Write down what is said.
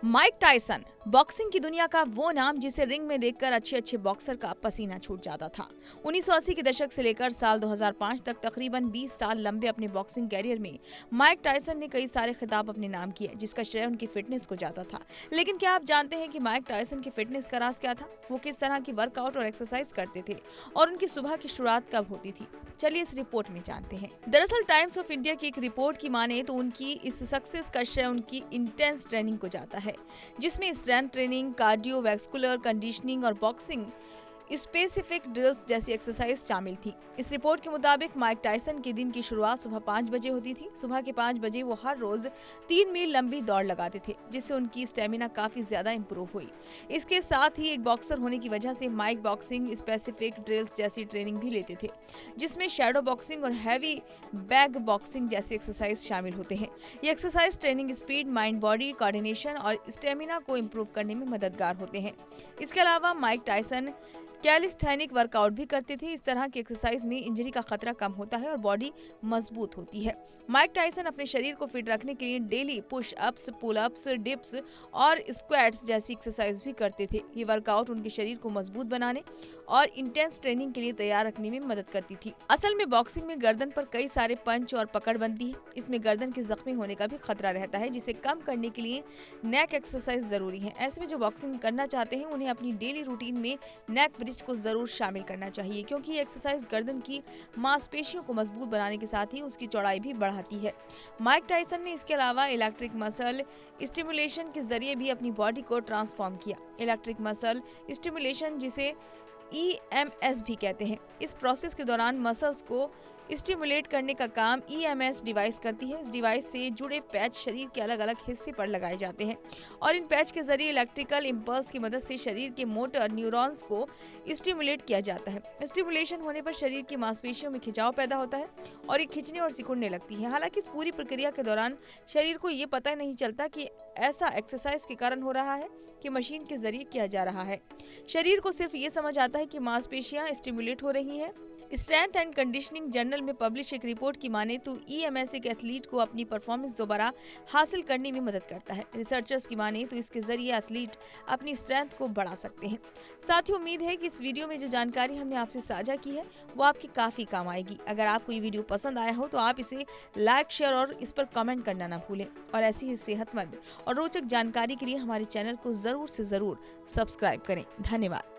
Mike Tyson boxing की दुनिया का वो नाम जिसे रिंग में देखकर अच्छे बॉक्सर का पसीना छूट जाता था। 1980 के दशक से लेकर साल 2005 तक तकरीबन 20 साल लंबे अपने बॉक्सिंग कैरियर में माइक टायसन ने कई सारे खिताब अपने नाम किए, जिसका श्रेय उनकी फिटनेस को जाता था। लेकिन क्या आप जानते हैं कि माइक टायसन की फिटनेस का राज क्या था? वो किस तरह की वर्कआउट और एक्सरसाइज करते थे और उनकी सुबह की शुरुआत कब होती थी? चलिए इस रिपोर्ट में जानते हैं। दरअसल टाइम्स ऑफ इंडिया की एक रिपोर्ट की माने तो उनकी इस सक्सेस का श्रेय उनकी इंटेंस ट्रेनिंग को जाता है, जिसमें स्ट्रेंथ ट्रेनिंग, कार्डियोवैस्कुलर कंडीशनिंग और बॉक्सिंग स्पेसिफिक ड्रिल्स जैसी एक्सरसाइज शामिल थी। इस रिपोर्ट के मुताबिक माइक टायसन के दिन की शुरुआत सुबह 5 बजे होती थी। सुबह के 5 बजे वो हर रोज 3 मील लंबी दौड़ लगाते थे, जिससे उनकी स्टेमिना काफी ज्यादा इंप्रूव हुई। इसके साथ ही एक बॉक्सर होने की वजह से माइक बॉक्सिंग स्पेसिफिक ड्रिल्स जैसी ट्रेनिंग भी लेते थे, जिसमें शैडो बॉक्सिंग और हैवी बैग बॉक्सिंग जैसे एक्सरसाइज शामिल होते हैं। ये exercise training speed, mind body coordination और स्टेमिना को इम्प्रूव करने में मददगार होते हैं। इसके अलावा माइक टायसन कैलिस्थेनिक वर्कआउट भी करते थे। इस तरह की एक्सरसाइज में इंजरी का खतरा कम होता है और बॉडी मजबूत होती है। माइक टायसन अपने शरीर को फिट रखने के लिए daily push ups, pull ups, dips और स्क्वाट्स जैसी एक्सरसाइज भी करते थे। ये वर्कआउट उनके शरीर को मजबूत बनाने और इंटेंस ट्रेनिंग के लिए तैयार रखने में मदद करती थी। असल में बॉक्सिंग में गर्दन पर कई सारे पंच और पकड़ बनती है। इसमें गर्दन के जख्मी होने का भी खतरा रहता है, जिसे कम करने के लिए नेक एक्सरसाइज जरूरी है। ऐसे में जो बॉक्सिंग करना चाहते हैं उन्हें अपनी डेली रूटीन में नेक ब्रिज को जरूर शामिल करना चाहिए, क्योंकि ये एक्सरसाइज गर्दन की मांसपेशियों को मजबूत बनाने के साथ ही उसकी चौड़ाई भी बढ़ाती है। माइक टायसन ने इसके अलावा इलेक्ट्रिक मसल स्टिमुलेशन के जरिए भी अपनी बॉडी को ट्रांसफॉर्म किया। इलेक्ट्रिक मसल स्टिमुलेशन, जिसे EMS भी कहते हैं, इस प्रोसेस के दौरान मसल्स को स्टिमुलेट करने का काम EMS डिवाइस करती है। इस डिवाइस से जुड़े पैच शरीर के अलग अलग हिस्से पर लगाए जाते हैं और इन पैच के जरिए इलेक्ट्रिकल इंपल्स की मदद से शरीर के मोटर न्यूरॉन्स को स्टिमुलेट किया जाता है। स्टिमुलेशन होने पर शरीर की मांसपेशियों में खिंचाव पैदा होता है और ये खींचने और सिकुड़ने लगती है। हालांकि इस पूरी प्रक्रिया के दौरान शरीर को ये पता नहीं चलता कि ऐसा एक्सरसाइज के कारण हो रहा है कि मशीन के जरिए किया जा रहा है। शरीर को सिर्फ ये समझ आता है कि मांसपेशियां स्टिमुलेट हो रही हैं। स्ट्रेंथ एंड कंडीशनिंग जर्नल में पब्लिश एक रिपोर्ट की माने तो EMS एक एथलीट को अपनी परफॉर्मेंस दोबारा हासिल करने में मदद करता है। रिसर्चर्स की माने तो इसके जरिए एथलीट अपनी स्ट्रेंथ को बढ़ा सकते हैं। साथ ही उम्मीद है कि इस वीडियो में जो जानकारी हमने आपसे साझा की है वो आपकी काफी काम आएगी। अगर आपको ये वीडियो पसंद आया हो तो आप इसे लाइक, शेयर और इस पर कमेंट करना ना भूलें। और ऐसी ही सेहतमंद और रोचक जानकारी के लिए हमारे चैनल को जरूर से जरूर सब्सक्राइब करें। धन्यवाद।